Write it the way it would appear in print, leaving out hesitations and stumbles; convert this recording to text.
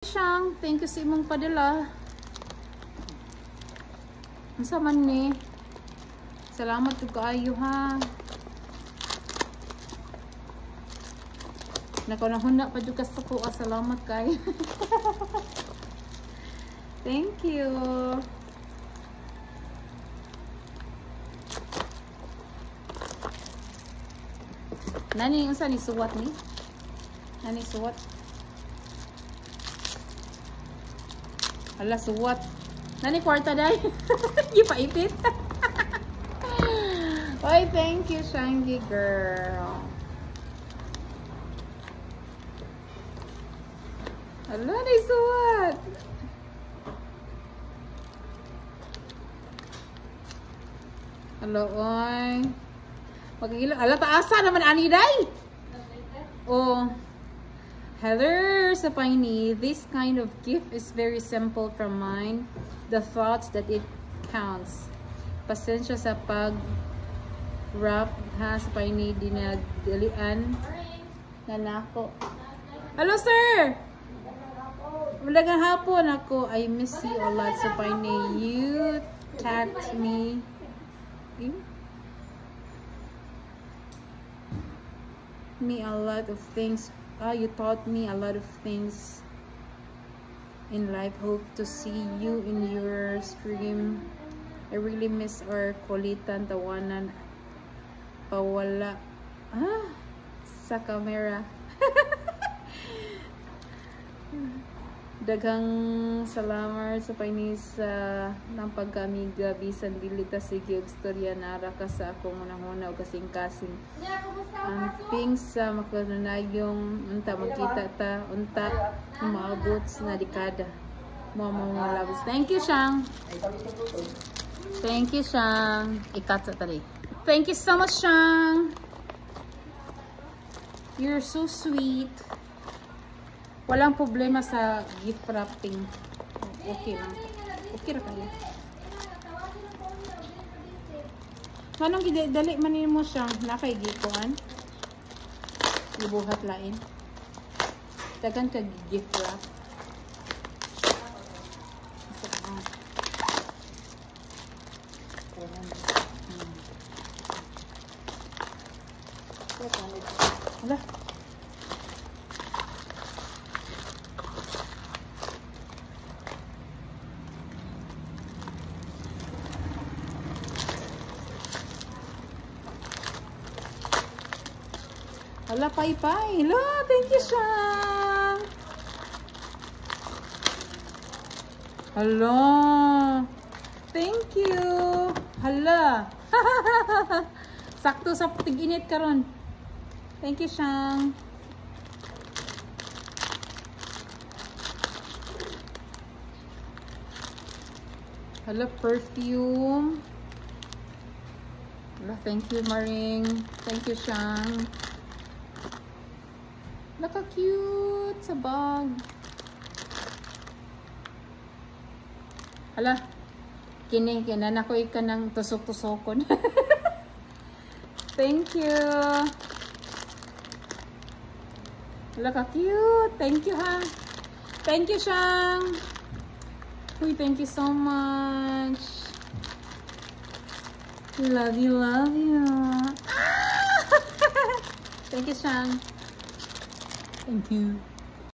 Siyang, thank you sa imong padala. Unsa man ni? Salamat ug kaayo ha. Nakunahuna pa jud ka sa ko. Salamat kay. Thank you. Nani unsa ni suwat ni? Nani suwat? Hala, suwat. Nani kwarta day? Gipaipit. Oy, thank you, Shangy girl. Hala, nani suwat. Hala, oy. Pagkilo, hala, taasa naman ani day. Oh. Heather Sapini, this kind of gift is very simple from mine. The thoughts that it counts. Pasensya sa pag-wrap ha, Sapini, dinadalian na nako. Hello sir! Malagang hapon ako. I miss you a lot, Sapini. You taught me. A lot of things. You taught me a lot of things in life. Hope to see you in your stream. I really miss our kulitan, tawanan, pawala sa camera. Daghang salamat sa painis ng pagkamiga bisan dili ta sige og storya nara ka sa akong unang-una o kasing-kasing. Ang things sa makanunayong unta magkita ta unta maabot na dekada. Mga labs. Thank you, Shang. Thank you, Shang. Ikat sa tali. Thank you so much, Shang. You're so sweet. Walang problema sa gift wrapping. Okay lang. Okay ra kayo. Manong dali manin mo siya nakay gikuan. Ibuhat lain. Dagan ka gift wrap. Hala. Hala, pay-pay. Hala, thank you, Shang. Hala. Thank you. Hala. Sakto sa tig-init karon. Thank you, Shang. Hala, perfume. Hala, thank you, Maring. Thank you, Shang. Naka-cute sa bag. Hala, kini na ko ka ng tusok-tusokon. Thank you. Hala, ka-cute. Thank you, ha. Thank you, Shang. Uy, thank you so much. Love you, love you. Ah! Thank you, Shang. Thank you.